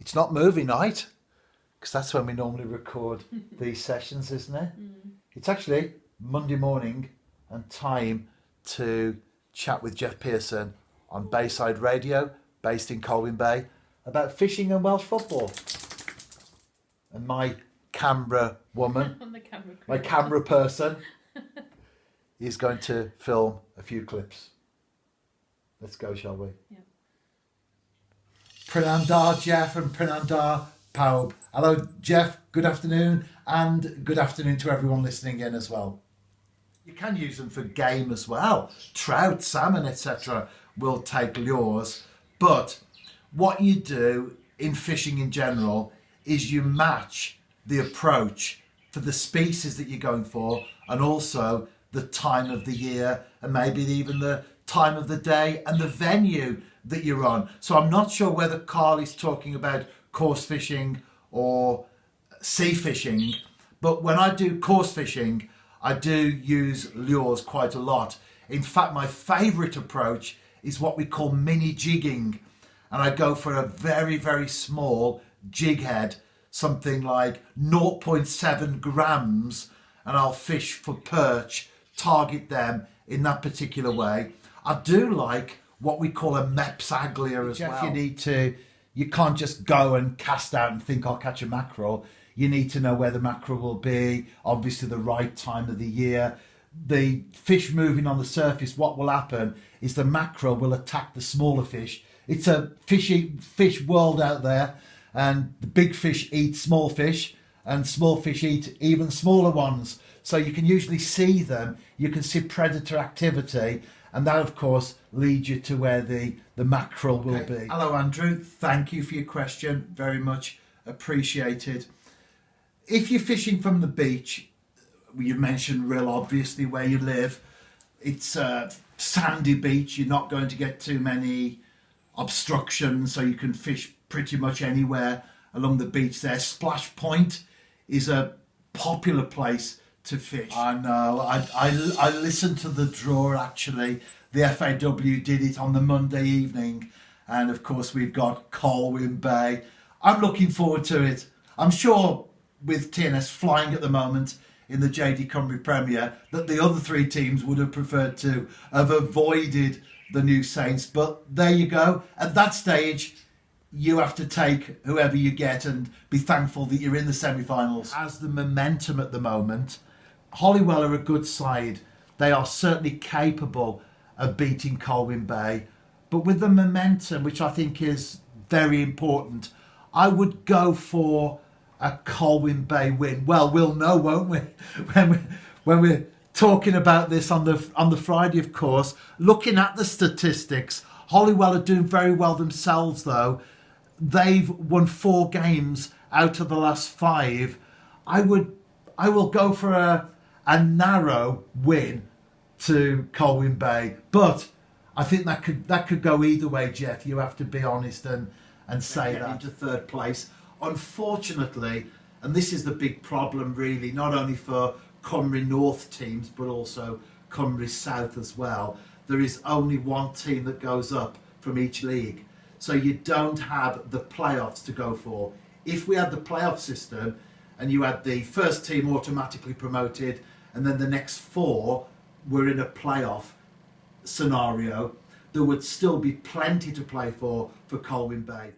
It's not movie night, because that's when we normally record these sessions, isn't it? It's actually Monday morning and time to chat with Jeff Pearson on Bayside Radio, based in Colwyn Bay, about fishing and Welsh football. And my camera woman, my camera person, is going to film a few clips. Let's go, shall we? Yeah. Prenandar Jeff and Prenandar Pawb. Hello Jeff, good afternoon, and good afternoon to everyone listening in as well. You can use them for game as well. Trout, salmon, etc. will take lures, but what you do in fishing in general is you match the approach for the species that you're going for, and also the time of the year, and maybe even the time of the day and the venue that you're on. So I'm not sure whether Carl is talking about coarse fishing or sea fishing, but when I do coarse fishing, I do use lures quite a lot. In fact, my favourite approach is what we call mini jigging, and I go for a very, very small jig head, something like 0.7 grams, and I'll fish for perch, target them in that particular way. I do like what we call a Meps Aglia as well. You can't just go and cast out and think I'll catch a mackerel. You need to know where the mackerel will be, obviously the right time of the year. The fish moving on the surface, what will happen is the mackerel will attack the smaller fish. It's a fish world out there, and the big fish eat small fish, and small fish eat even smaller ones. So you can usually see them, you can see predator activity, and that of course leads you to where the mackerel will be. Hello Andrew, thank you for your question, very much appreciated. If you're fishing from the beach, you mentioned real obviously where you live, it's a sandy beach, you're not going to get too many obstructions, so you can fish pretty much anywhere along the beach there. Splash Point is a popular place to fish. I know, I listened to the draw actually. The FAW did it on the Monday evening, and of course we've got Colwyn Bay. I'm looking forward to it. I'm sure with TNS flying at the moment in the JD Cymru Premier that the other three teams would have preferred to have avoided the New Saints, but there you go. At that stage, you have to take whoever you get and be thankful that you're in the semi-finals. As the momentum at the moment, Holywell are a good side. They are certainly capable of beating Colwyn Bay, but with the momentum, which I think is very important, I would go for a Colwyn Bay win. Well, we'll know, won't we, when we're talking about this on the Friday, of course. Looking at the statistics, Holywell are doing very well themselves, though. They've won 4 games out of the last 5. I will go for a narrow win to Colwyn Bay, but I think that could go either way, Jeff. You have to be honest and say that. Into third place, unfortunately, and this is the big problem really, not only for Cymru North teams but also Cymru South as well. There is only one team that goes up from each league, so you don't have the playoffs to go for. If we had the playoff system and you had the first team automatically promoted and then the next 4 were in a playoff scenario, there would still be plenty to play for Colwyn Bay.